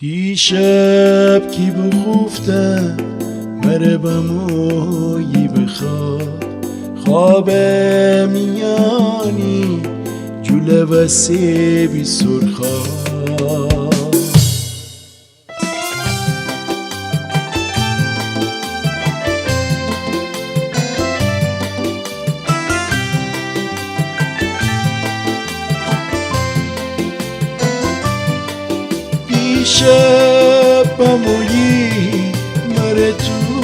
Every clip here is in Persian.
دیشب کی بخفتم مربمویی بخواب خواب میانی جوله و سیبی سرخاب دیشب بمویی مره تو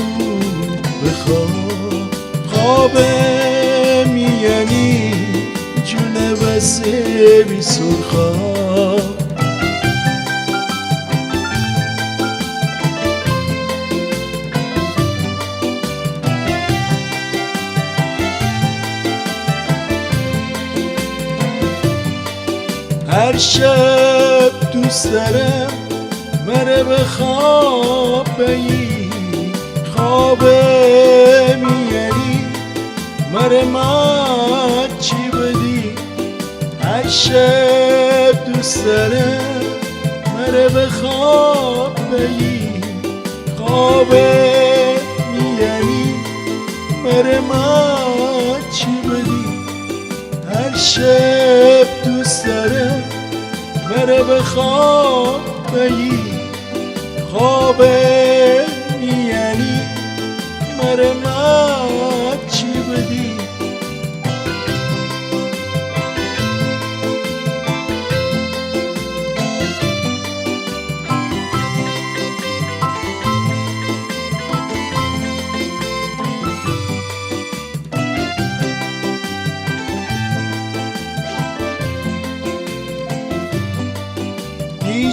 بخواب خواب میانی جونه و سیبی سرخاب هر شب دوست دارم مره به خواب بایی خواب میانی مره ما چی بدی هر شب دوست دارم مره به خواب بایی خواب میانی مره ما چی بدی هر شب دوست دارم مره به خواب بایی خواب میانی مره ما چی بدی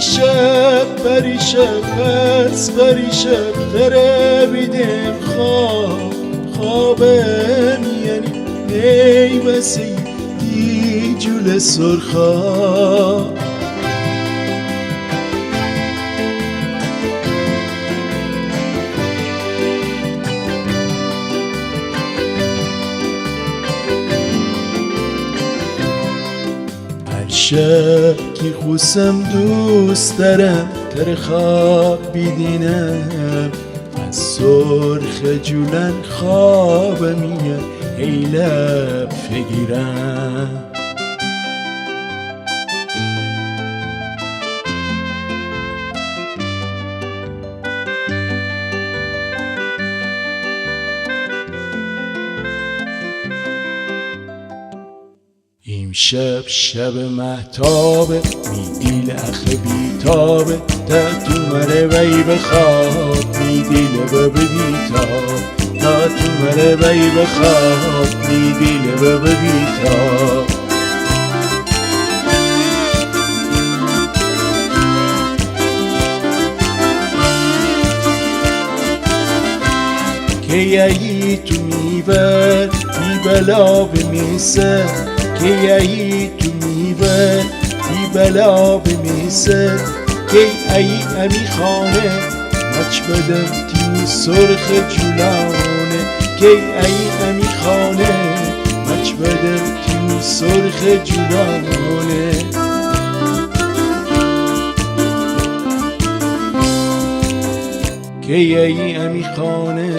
دیشب بری شب پس بری شب تره بیدم خواب میانی ای بسی دی جول سرخاب شب کی خوسم دوست دارم تر خواب بیدینم از سرخ جولن خواب میاد ای لب فگیرم شب شب محتابه میدیل اخ بیتابه تا تو مره وی بخواب میدیل و بیتاب تا تو مره وی بخواب میدیل و بیتاب که یهی تو میبر بلا بمیسه که یهی تو میبر بی بلا بمیسه که ای امی خانه مچ بدم تیو سرخ جولانه که ای امی خانه مچ بدم تیو سرخ جولانه که ای امی خانه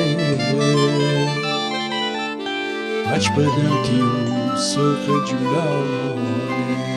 مچ بدم تیو سرخ جولانه